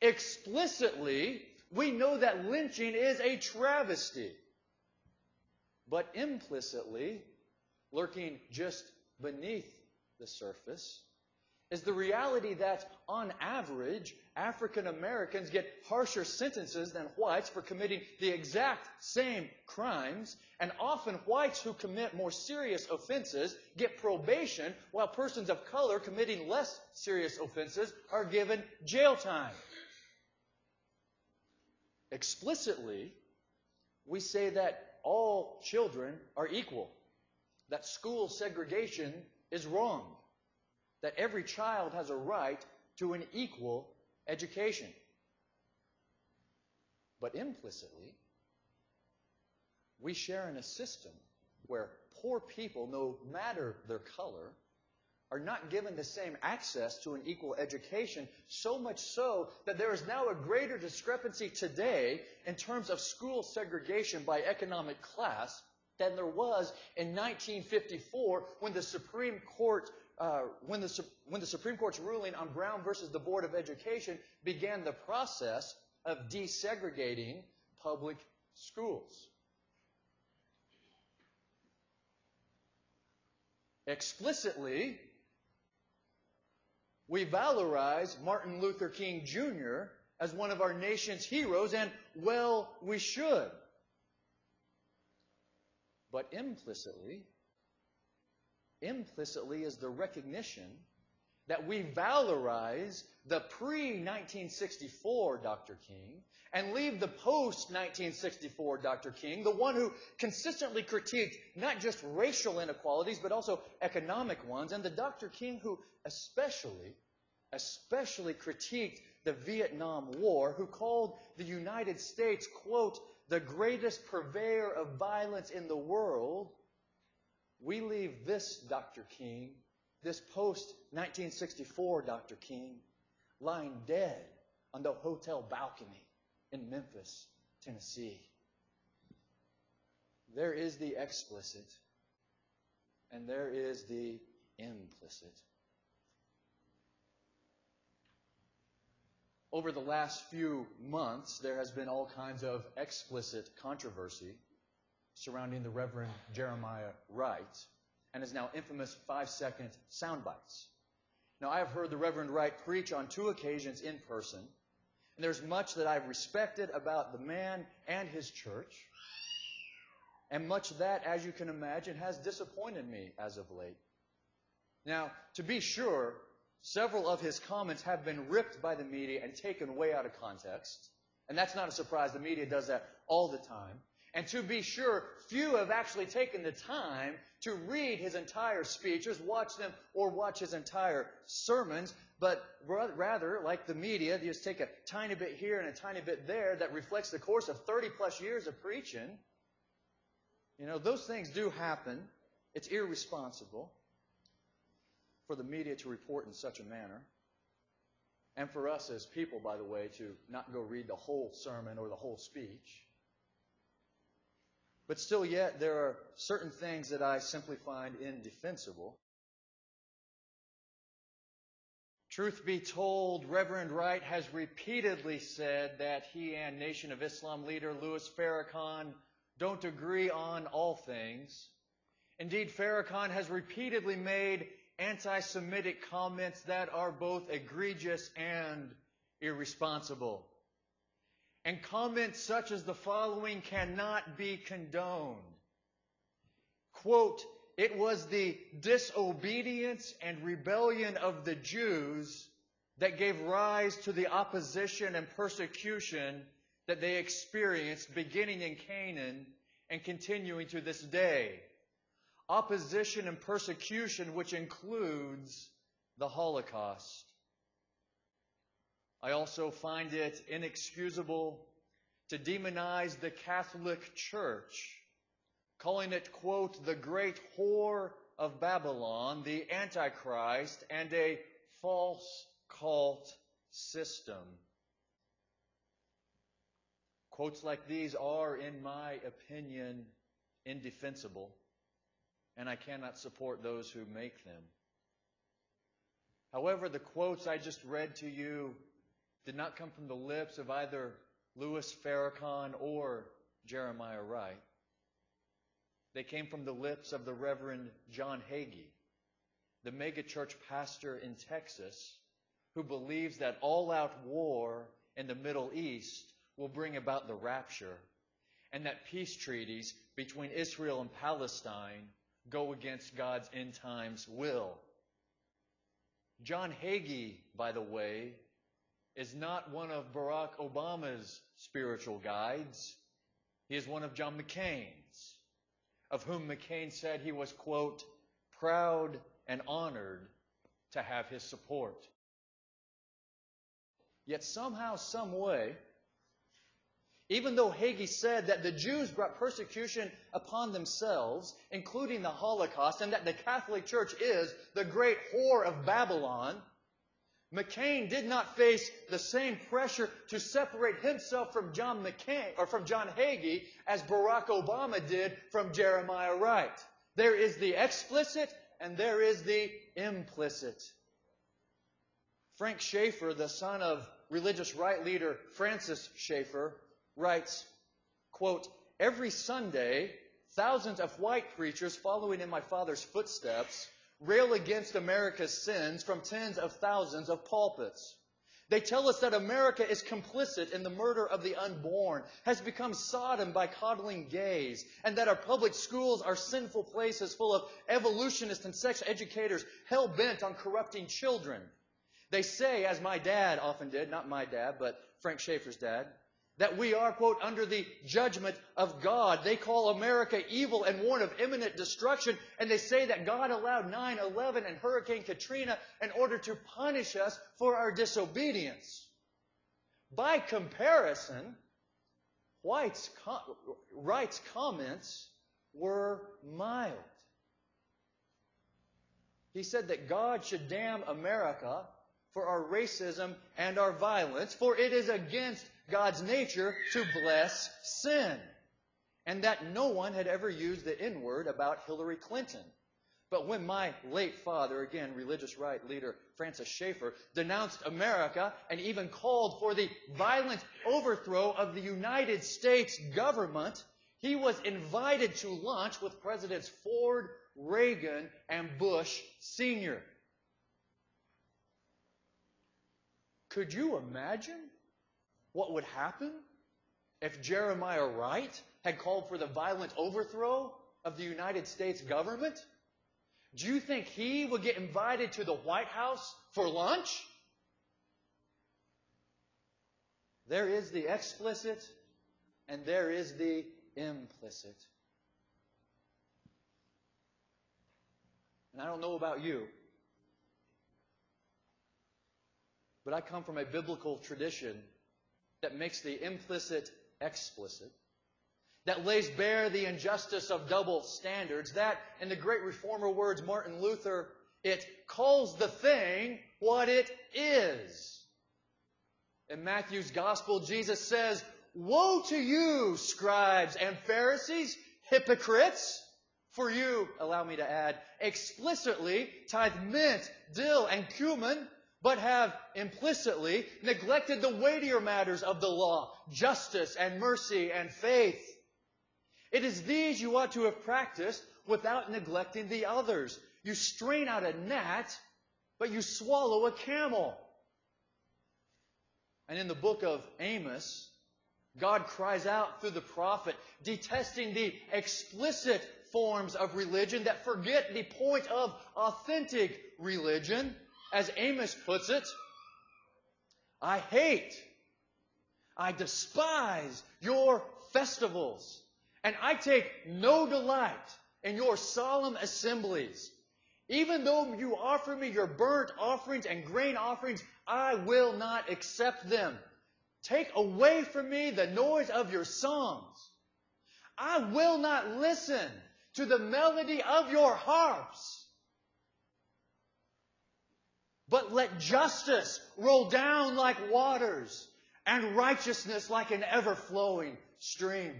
Explicitly, we know that lynching is a travesty. But implicitly, lurking just beneath the surface, is the reality that, on average, African Americans get harsher sentences than whites for committing the exact same crimes, and often whites who commit more serious offenses get probation, while persons of color committing less serious offenses are given jail time. Explicitly, we say that all children are equal, that school segregation is wrong, that every child has a right to an equal education. But implicitly, we share in a system where poor people, no matter their color, are not given the same access to an equal education, so much so that there is now a greater discrepancy today in terms of school segregation by economic class than there was in 1954 when the Supreme Court when the Supreme Court's ruling on Brown versus the Board of Education began the process of desegregating public schools. Explicitly, we valorize Martin Luther King Jr. as one of our nation's heroes, and well, we should. But implicitly is the recognition that we valorize the pre-1964 Dr. King and leave the post-1964 Dr. King, the one who consistently critiqued not just racial inequalities, but also economic ones, and the Dr. King who especially critiqued the Vietnam War, who called the United States, quote, the greatest purveyor of violence in the world. We leave this Dr. King, this post-1964 Dr. King, lying dead on the hotel balcony in Memphis, Tennessee. There is the explicit, and there is the implicit. Over the last few months, there has been all kinds of explicit controversy surrounding the Reverend Jeremiah Wright and his now infamous 5-second sound bites. Now, I have heard the Reverend Wright preach on 2 occasions in person, and there's much that I've respected about the man and his church, and much that, as you can imagine, has disappointed me as of late. Now, to be sure, several of his comments have been ripped by the media and taken way out of context, and that's not a surprise. The media does that all the time. And to be sure, few have actually taken the time to read his entire speeches, watch them, or watch his entire sermons, but rather, like the media, they just take a tiny bit here and a tiny bit there that reflects the course of 30-plus years of preaching. You know, those things do happen. It's irresponsible for the media to report in such a manner. And for us as people, by the way, to not go read the whole sermon or the whole speech. But still yet, there are certain things that I simply find indefensible. Truth be told, Reverend Wright has repeatedly said that he and Nation of Islam leader Louis Farrakhan don't agree on all things. Indeed, Farrakhan has repeatedly made anti-Semitic comments that are both egregious and irresponsible. And comments such as the following cannot be condoned. Quote, it was the disobedience and rebellion of the Jews that gave rise to the opposition and persecution that they experienced beginning in Canaan and continuing to this day. Opposition and persecution which includes the Holocaust. I also find it inexcusable to demonize the Catholic Church, calling it, quote, the great whore of Babylon, the Antichrist, and a false cult system. Quotes like these are, in my opinion, indefensible, and I cannot support those who make them. However, the quotes I just read to you did not come from the lips of either Louis Farrakhan or Jeremiah Wright. They came from the lips of the Reverend John Hagee, the megachurch pastor in Texas, who believes that all-out war in the Middle East will bring about the rapture, and that peace treaties between Israel and Palestine go against God's end times will. John Hagee, by the way, is not one of Barack Obama's spiritual guides. He is one of John McCain's, of whom McCain said he was, quote, proud and honored to have his support. Yet somehow, some way, even though Hagee said that the Jews brought persecution upon themselves, including the Holocaust, and that the Catholic Church is the great whore of Babylon, McCain did not face the same pressure to separate himself from John Hagee as Barack Obama did from Jeremiah Wright. There is the explicit and there is the implicit. Frank Schaeffer, the son of religious right leader Francis Schaeffer, writes, quote, every Sunday, thousands of white preachers following in my father's footsteps rail against America's sins from tens of thousands of pulpits. They tell us that America is complicit in the murder of the unborn, has become Sodom by coddling gays, and that our public schools are sinful places full of evolutionists and sex educators hell-bent on corrupting children. They say, as my dad often did, not my dad, but Frank Schaeffer's dad, that we are, quote, under the judgment of God. They call America evil and warn of imminent destruction. And they say that God allowed 9/11 and Hurricane Katrina in order to punish us for our disobedience. By comparison, Wright's comments were mild. He said that God should damn America for our racism and our violence, for it is against God's nature to bless sin. And that no one had ever used the N-word about Hillary Clinton. But when my late father, again, religious right leader Francis Schaeffer, denounced America and even called for the violent overthrow of the United States government, he was invited to lunch with Presidents Ford, Reagan, and Bush Sr. Could you imagine what would happen if Jeremiah Wright had called for the violent overthrow of the United States government? Do you think he would get invited to the White House for lunch? There is the explicit and there is the implicit. And I don't know about you, but I come from a biblical tradition that makes the implicit explicit, that lays bare the injustice of double standards, that, in the great reformer words Martin Luther, it calls the thing what it is. In Matthew's Gospel, Jesus says, woe to you, scribes and Pharisees, hypocrites! For you, allow me to add, explicitly tithe mint, dill, and cumin, but have implicitly neglected the weightier matters of the law, justice and mercy and faith. It is these you ought to have practiced without neglecting the others. You strain out a gnat, but you swallow a camel. And in the book of Amos, God cries out through the prophet, detesting the explicit forms of religion that forget the point of authentic religion. As Amos puts it, I hate, I despise your festivals, and I take no delight in your solemn assemblies. Even though you offer me your burnt offerings and grain offerings, I will not accept them. Take away from me the noise of your songs. I will not listen to the melody of your harps. But let justice roll down like waters and righteousness like an ever-flowing stream.